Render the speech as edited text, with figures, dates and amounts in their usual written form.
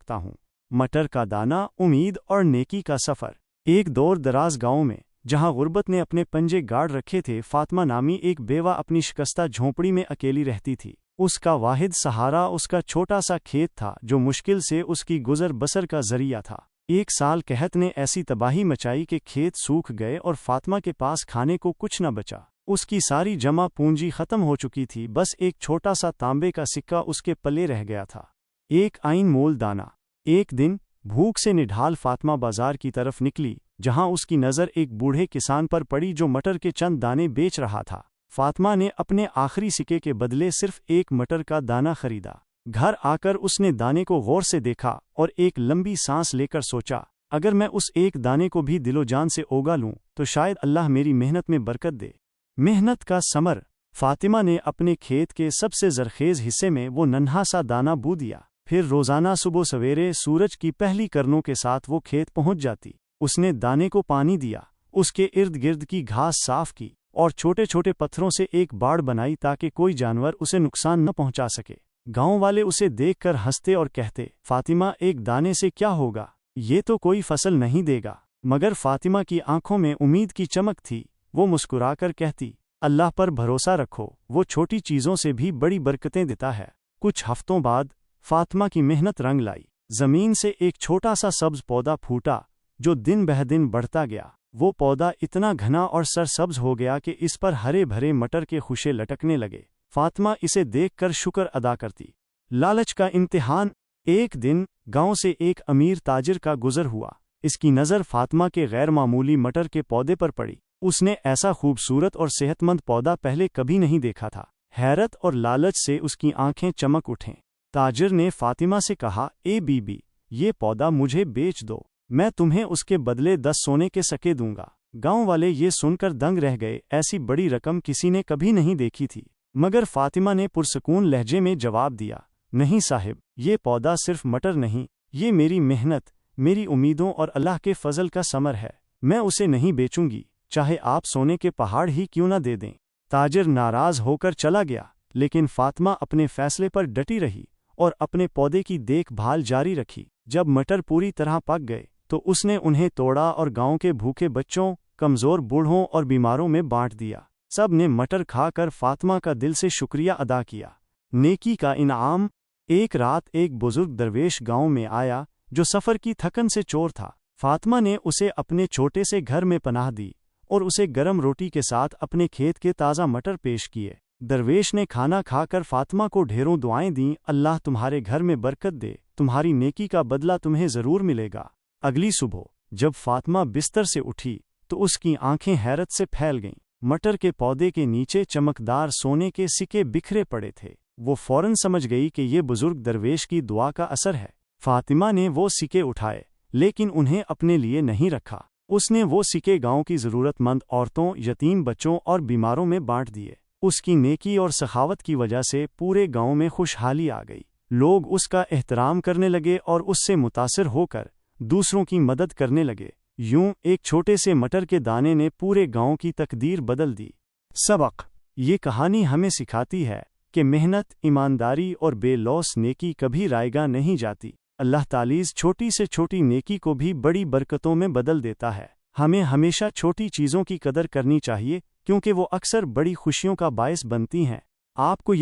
सकता हूँ। मटर का दाना, उम्मीद और नेकी का सफ़र। एक दूर दराज गांव में, जहां गुर्बत ने अपने पंजे गाड़ रखे थे, फातिमा नामी एक बेवा अपनी शिकस्ता झोंपड़ी में अकेली रहती थी। उसका वाहिद सहारा उसका छोटा सा खेत था, जो मुश्किल से उसकी गुजर बसर का जरिया था। एक साल कहत ने ऐसी तबाही मचाई कि खेत सूख गए और फातिमा के पास खाने को कुछ न बचा। उसकी सारी जमा पूंजी खत्म हो चुकी थी, बस एक छोटा सा तांबे का सिक्का उसके पल्ले रह गया था, एक आइन मोल दाना। एक दिन भूख से निढाल फातिमा बाजार की तरफ निकली, जहां उसकी नज़र एक बूढ़े किसान पर पड़ी जो मटर के चंद दाने बेच रहा था। फातिमा ने अपने आखिरी सिक्के के बदले सिर्फ एक मटर का दाना खरीदा। घर आकर उसने दाने को गौर से देखा और एक लंबी सांस लेकर सोचा, अगर मैं उस एक दाने को भी दिलो जान से उगा लूं तो शायद अल्लाह मेरी मेहनत में बरकत दे। मेहनत का समर। फातिमा ने अपने खेत के सबसे जरखेज हिस्से में वो नन्हा सा दाना बो दिया। फिर रोजाना सुबह सवेरे सूरज की पहली किरणों के साथ वो खेत पहुंच जाती। उसने दाने को पानी दिया, उसके इर्द गिर्द की घास साफ की और छोटे छोटे पत्थरों से एक बाड़ बनाई ताकि कोई जानवर उसे नुकसान न पहुंचा सके। गांव वाले उसे देखकर हंसते और कहते, फातिमा, एक दाने से क्या होगा, ये तो कोई फसल नहीं देगा। मगर फातिमा की आंखों में उम्मीद की चमक थी। वो मुस्कुराकर कहती, अल्लाह पर भरोसा रखो, वो छोटी चीज़ों से भी बड़ी बरकतें देता है। कुछ हफ्तों बाद फातिमा की मेहनत रंग लाई। जमीन से एक छोटा सा सब्ज पौधा फूटा, जो दिन बह दिन बढ़ता गया। वो पौधा इतना घना और सरसब्ज हो गया कि इस पर हरे भरे मटर के खुशे लटकने लगे। फातिमा इसे देखकर शुक्र अदा करती। लालच का इम्तिहान। एक दिन गांव से एक अमीर ताजिर का गुजर हुआ। इसकी नज़र फातिमा के गैर मामूली मटर के पौधे पर पड़ी। उसने ऐसा खूबसूरत और सेहतमंद पौधा पहले कभी नहीं देखा था। हैरत और लालच से उसकी आंखें चमक उठें। ताजिर ने फातिमा से कहा, ए बीबी, ये पौधा मुझे बेच दो, मैं तुम्हें उसके बदले 10 सोने के सिक्के दूंगा। गांव वाले ये सुनकर दंग रह गए, ऐसी बड़ी रकम किसी ने कभी नहीं देखी थी। मगर फातिमा ने पुरसकून लहजे में जवाब दिया, नहीं साहिब, ये पौधा सिर्फ मटर नहीं, ये मेरी मेहनत, मेरी उम्मीदों और अल्लाह के फजल का समर है। मैं उसे नहीं बेचूंगी, चाहे आप सोने के पहाड़ ही क्यों न दे दें। ताजिर नाराज होकर चला गया, लेकिन फातिमा अपने फैसले पर डटी रही और अपने पौधे की देखभाल जारी रखी। जब मटर पूरी तरह पक गए तो उसने उन्हें तोड़ा और गांव के भूखे बच्चों, कमज़ोर बूढ़ों और बीमारों में बांट दिया। सब ने मटर खाकर फातिमा का दिल से शुक्रिया अदा किया। नेकी का इनाम। एक रात एक बुजुर्ग दरवेश गांव में आया, जो सफ़र की थकन से चोर था। फातिमा ने उसे अपने छोटे से घर में पनाह दी और उसे गरम रोटी के साथ अपने खेत के ताज़ा मटर पेश किए। दरवेश ने खाना खाकर फातिमा को ढेरों दुआएं दीं, अल्लाह तुम्हारे घर में बरकत दे, तुम्हारी नेकी का बदला तुम्हें ज़रूर मिलेगा। अगली सुबह जब फातिमा बिस्तर से उठी तो उसकी आंखें हैरत से फैल गईं। मटर के पौधे के नीचे चमकदार सोने के सिक्के बिखरे पड़े थे। वो फौरन समझ गई कि ये बुजुर्ग दरवेश की दुआ का असर है। फातिमा ने वो सिक्के उठाए, लेकिन उन्हें अपने लिए नहीं रखा। उसने वो सिक्के गांव की ज़रूरतमंद औरतों, यतीम बच्चों और बीमारों में बांट दिए। उसकी नेकी और सखावत की वजह से पूरे गांव में खुशहाली आ गई। लोग उसका एहतराम करने लगे और उससे मुतासिर होकर दूसरों की मदद करने लगे। यूं एक छोटे से मटर के दाने ने पूरे गांव की तकदीर बदल दी। सबक। ये कहानी हमें सिखाती है कि मेहनत, ईमानदारी और बेलौस नेकी कभी रायगा नहीं जाती। अल्लाह ताला छोटी से छोटी नेकी को भी बड़ी बरकतों में बदल देता है। हमें हमेशा छोटी चीज़ों की कदर करनी चाहिए, क्योंकि वो अक्सर बड़ी खुशियों का बायस बनती हैं। आपको